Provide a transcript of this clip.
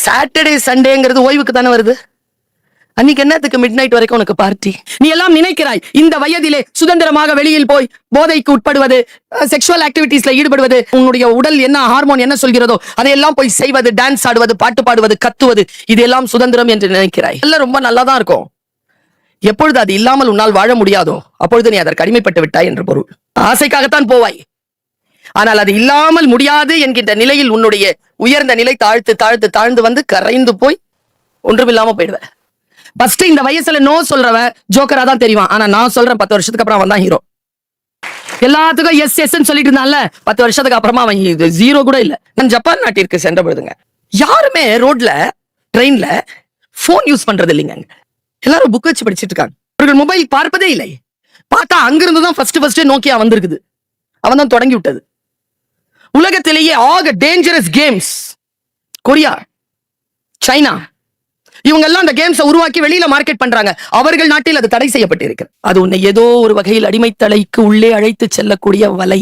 Saturday சண்டேங்கிறது ஓய்வுக்கு தானே வருது. அன்னைக்கு என்னத்துக்கு மிட் நைட் வரைக்கும் உனக்கு பார்ட்டி? நீ எல்லாம் நினைக்கிறாய் இந்த வயதிலே சுதந்திரமாக வெளியில் போய் போதைக்கு உட்படுவது, செக்ஷுவல் ஆக்டிவிட்டீஸ்ல ஈடுபடுவது, உன்னுடைய உடல் என்ன ஹார்மோன் என்ன சொல்கிறதோ அதையெல்லாம் போய் செய்வது, டான்ஸ் ஆடுவது, பாட்டு பாடுவது, கத்துவது, இதெல்லாம் சுதந்திரம் என்று நினைக்கிறாய். எல்லாம் ரொம்ப நல்லா தான் இருக்கும். எப்பொழுது அது இல்லாமல் உன்னால் வாழ முடியாதோ அப்பொழுது நீ அதற்கு அடிமைப்பட்டு விட்டாய் என்று பொருள். ஆசைக்காகத்தான் போவாய், ஆனால் அது இல்லாமல் முடியாது என்கின்ற நிலையில் உன்னுடைய உயர்ந்த நிலை தாழ்த்து தாழ்த்து தாழ்ந்து வந்து கரைந்து போய் ஒன்றுமில்லாம போயிடுவ. ஃபர்ஸ்ட் இந்த வயசுல நோ சொல்றவன் ஜோக்கரா தான் தெரியும். ஆனா நான் சொல்றேன் 10 வருஷத்துக்கு அப்புறம் அவன் தான் ஹீரோ. எல்லாத்துக்கும் எஸ் எஸ் சொல்லிட்டு இருந்தான்ல, 10 வருஷத்துக்கு அப்புறமா அவன் ஜீரோ கூட இல்ல. நான் ஜப்பான் நாட்டிற்கு சென்ற பொழுதுங்க, யாருமே ரோட்ல ட்ரெயின்ல போன் யூஸ் பண்றது இல்லைங்க. எல்லாரும் புக் வச்சு படிச்சிட்டு இருக்காங்க. அவர்கள் மொபைல் பார்ப்பதே இல்லை. பார்த்தா அங்கிருந்து தான் ஃபர்ஸ்ட் நோக்கியா வந்திருக்குது. அவன் தான் தொடங்கி விட்டது. உலகத்திலேயே ஆக டேஞ்சரஸ் கேம்ஸ் கொரியா, சைனா, இவங்க எல்லாம் அந்த கேம்ஸை உருவாக்கி வெளியில மார்க்கெட் பண்றாங்க. அவர்கள் நாட்டில் அது தடை செய்யப்பட்டிருக்கிறது. அது உன்னை ஏதோ ஒரு வகையில் அடிமைத்தலைக்கு உள்ளே அழைத்து செல்லக்கூடிய வலை.